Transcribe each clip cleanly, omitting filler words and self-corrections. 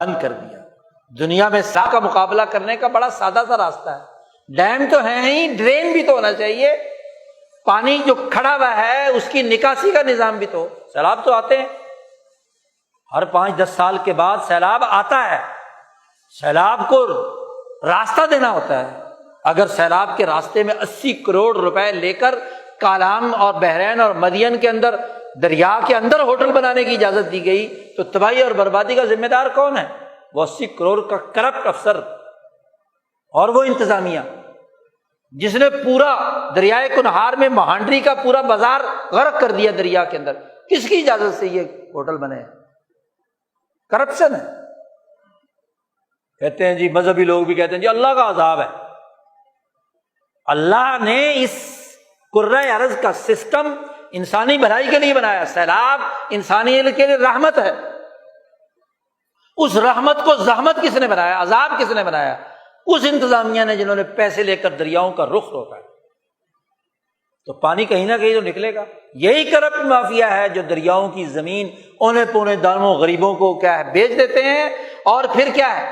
بند کر دیا۔ دنیا میں سیلاب کا مقابلہ کرنے کا بڑا سادہ سا راستہ ہے، ڈیم تو ہے ہی، ڈرین بھی تو ہونا چاہیے، پانی جو کھڑا ہوا ہے اس کی نکاسی کا نظام بھی تو۔ سیلاب تو آتے ہیں ہر 5-10 سال کے بعد، سیلاب آتا ہے، سیلاب کو راستہ دینا ہوتا ہے۔ اگر سیلاب کے راستے میں 80 کروڑ روپے لے کر کالام اور بحرین اور مدین کے اندر، دریا کے اندر ہوٹل بنانے کی اجازت دی گئی تو تباہی اور بربادی کا ذمہ دار کون ہے؟ وہ 80 کروڑ کا کرپٹ افسر اور وہ انتظامیہ جس نے پورا دریائے کنہار میں مہانڈری کا پورا بازار غرق کر دیا دریا کے اندر۔ کس کی اجازت سے یہ ہوٹل بنے؟ کرپشن ہے۔ کہتے ہیں جی، مذہبی لوگ بھی کہتے ہیں جی اللہ کا عذاب ہے۔ اللہ نے اس کرۂ ارض کا سسٹم انسانی بھلائی کے لیے بنایا۔ سیلاب انسانیت کے لیے رحمت ہے، اس رحمت کو زحمت کس نے بنایا؟ عذاب کس نے بنایا؟ اس انتظامیہ نے جنہوں نے پیسے لے کر دریاؤں کا رخ روکا ہے۔ تو پانی کہیں نہ کہیں تو نکلے گا۔ یہی کرپٹ مافیا ہے جو دریاؤں کی زمین اونے پونے دانوں غریبوں کو کیا ہے بیچ دیتے ہیں، اور پھر کیا ہے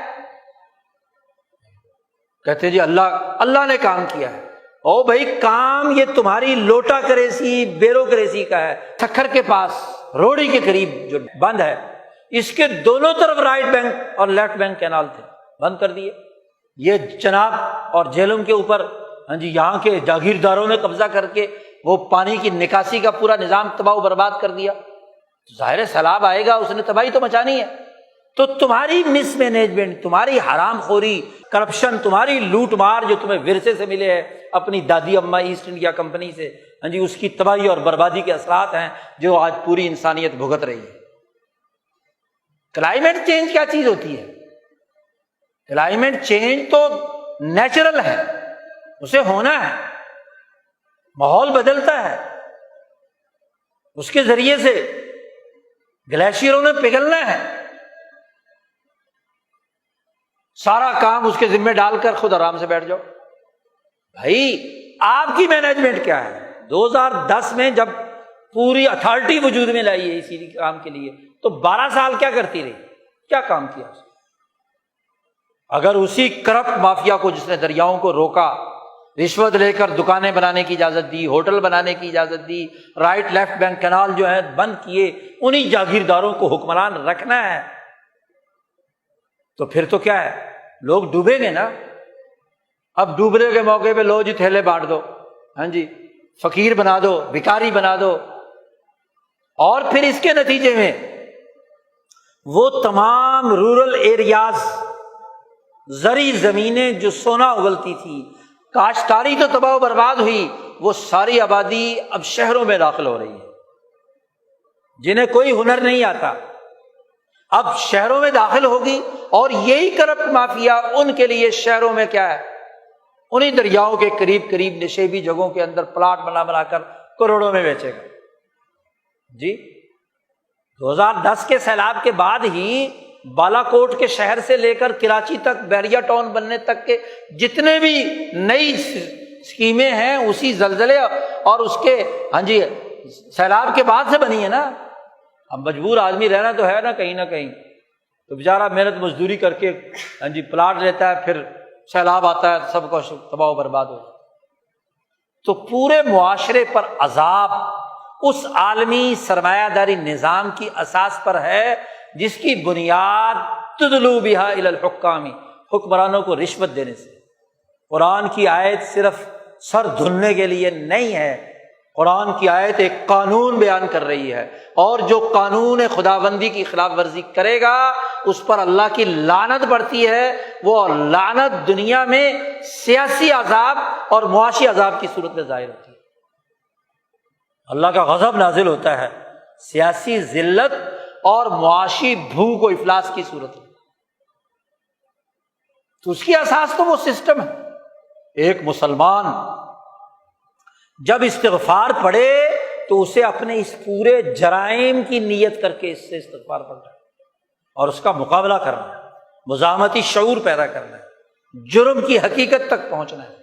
کہتے ہیں جی اللہ نے کام کیا ہے۔ او بھائی، کام یہ تمہاری لوٹا کریسی بیوروکریسی کا ہے۔ ٹکھر کے پاس روڑی کے قریب جو بند ہے، اس کے دونوں طرف رائٹ بینک اور لیفٹ بینک کینال تھے، بند کر دیے۔ یہ چناب اور جہلم کے اوپر یہاں کے جاگیرداروں نے قبضہ کر کے وہ پانی کی نکاسی کا پورا نظام تباہ و برباد کر دیا۔ ظاہر سیلاب آئے گا، اس نے تباہی تو مچانی ہے۔ تو تمہاری مس مینجمنٹ، تمہاری حرام خوری، کرپشن، تمہاری لوٹ مار جو تمہیں ورثے سے ملے ہے اپنی دادی اماں ایسٹ انڈیا کمپنی سے، اس کی تباہی اور بربادی کے اثرات ہیں جو آج پوری انسانیت بھگت رہی ہے۔ کلائمیٹ چینج کیا چیز ہوتی ہے؟ کلائمیٹ چینج تو نیچرل ہے، اسے ہونا ہے، ماحول بدلتا ہے، اس کے ذریعے سے گلیشیئروں نے پگھلنا ہے۔ سارا کام اس کے ذمہ ڈال کر خود آرام سے بیٹھ جاؤ۔ بھائی آپ کی مینجمنٹ کیا ہے؟ 2010 میں جب پوری اتھارٹی وجود میں لائی ہے اسی کام کے لیے، تو 12 سال کیا کرتی رہی؟ کیا کام کیا؟ اگر اسی کرپٹ مافیا کو جس نے دریاؤں کو روکا، رشوت لے کر دکانیں بنانے کی اجازت دی، ہوٹل بنانے کی اجازت دی، رائٹ لیفٹ بینک کینال جو ہے بند کیے، انہی جاگیرداروں کو حکمران رکھنا ہے، تو پھر تو کیا ہے، لوگ ڈوبیں گے نا۔ اب ڈوبنے کے موقع پہ لو جی تھیلے بانٹ دو، فقیر بنا دو، بھکاری بنا دو، اور پھر اس کے نتیجے میں وہ تمام رورل ایریاز، زرعی زمینیں جو سونا اگلتی تھی، کاشتکاری تو تباہ و برباد ہوئی، وہ ساری آبادی اب شہروں میں داخل ہو رہی ہے، جنہیں کوئی ہنر نہیں آتا اب شہروں میں داخل ہوگی، اور یہی کرپٹ مافیا ان کے لیے شہروں میں کیا ہے، انہی دریاؤں کے قریب قریب نشیبی جگہوں کے اندر پلاٹ بنا کر کروڑوں میں بیچے گا۔ جی 2010 کے سیلاب کے بعد ہی بالا کوٹ کے شہر سے لے کر کراچی تک، بحریہ ٹاؤن بننے تک کے جتنے بھی نئی اسکیمیں ہیں اسی زلزلے اور اس کے سیلاب کے بعد سے بنی ہے نا۔ اب مجبور آدمی رہنا تو ہے نا کہیں نہ کہیں، تو بیچارہ محنت مزدوری کر کے پلاٹ لیتا ہے، پھر سیلاب آتا ہے سب کو تباہ و برباد ہو۔ تو پورے معاشرے پر عذاب اس عالمی سرمایہ داری نظام کی اساس پر ہے جس کی بنیاد تدلو بہا الی الحکام، حکمرانوں کو رشوت دینے سے۔ قرآن کی آیت صرف سر دھلنے کے لیے نہیں ہے، قرآن کی آیت ایک قانون بیان کر رہی ہے، اور جو قانون خداوندی کی خلاف ورزی کرے گا اس پر اللہ کی لعنت پڑتی ہے۔ وہ لعنت دنیا میں سیاسی عذاب اور معاشی عذاب کی صورت میں ظاہر ہوتی ہے۔ اللہ کا غضب نازل ہوتا ہے سیاسی ذلت اور معاشی بھوک و افلاس کی صورت میں، تو اس کی اساس تو وہ سسٹم ہے۔ ایک مسلمان جب استغفار پڑھے تو اسے اپنے اس پورے جرائم کی نیت کر کے اس سے استغفار پڑھنا ہے، اور اس کا مقابلہ کرنا ہے، مزاحمتی شعور پیدا کرنا ہے، جرم کی حقیقت تک پہنچنا ہے۔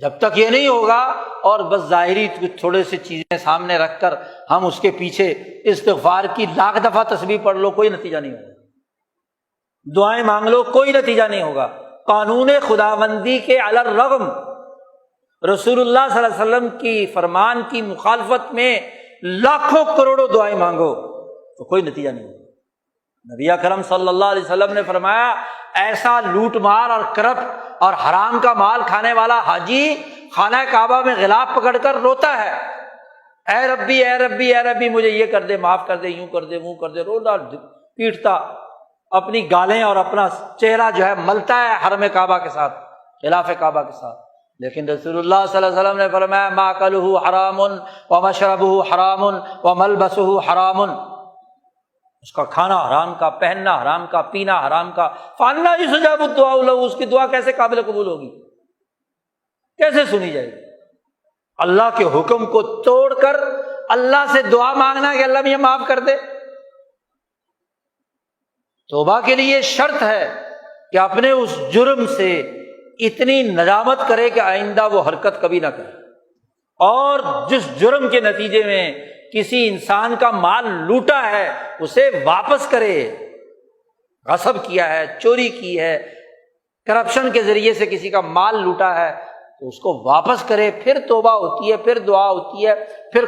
جب تک یہ نہیں ہوگا اور بس ظاہری تھوڑے سے چیزیں سامنے رکھ کر ہم اس کے پیچھے استغفار کی لاکھ دفعہ تسبیح پڑھ لو، کوئی نتیجہ نہیں ہوگا۔ دعائیں مانگ لو کوئی نتیجہ نہیں ہوگا۔ قانون خداوندی کے علی الرغم رسول اللہ صلی اللہ علیہ وسلم کی فرمان کی مخالفت میں لاکھوں کروڑوں دعائیں مانگو تو کوئی نتیجہ نہیں ہوگا۔ نبی اکرم صلی اللہ علیہ وسلم نے فرمایا ایسا لوٹ مار اور کرپٹ اور حرام کا مال کھانے والا حاجی خانہ کعبہ میں غلاف پکڑ کر روتا ہے، اے ربی اے ربی اے ربی مجھے یہ کر دے، معاف کر دے، یوں کر دے، وہ کر دے، روتا پیٹتا، اپنی گالیں اور اپنا چہرہ جو ہے ملتا ہے حرم کعبہ کے ساتھ، غلاف کعبہ کے ساتھ۔ لیکن رسول اللہ صلی اللہ علیہ وسلم نے فرمایا ماکلہ حرام ومشربہ حرام وملبسہ حرام، اس کا کھانا حرام کا، پہننا حرام کا، پینا حرام کا، فانا یستجاب الدعاء لہ، اس کی دعا کیسے قابل قبول ہوگی، کیسے سنی جائے گی؟ اللہ کے حکم کو توڑ کر اللہ سے دعا مانگنا کہ اللہ مجھے معاف کر دے۔ توبہ کے لیے شرط ہے کہ اپنے اس جرم سے اتنی ندامت کرے کہ آئندہ وہ حرکت کبھی نہ کرے، اور جس جرم کے نتیجے میں کسی انسان کا مال لوٹا ہے اسے واپس کرے، غصب کیا ہے، چوری کی ہے، کرپشن کے ذریعے سے کسی کا مال لوٹا ہے تو اس کو واپس کرے، پھر توبہ ہوتی ہے، پھر دعا ہوتی ہے، پھر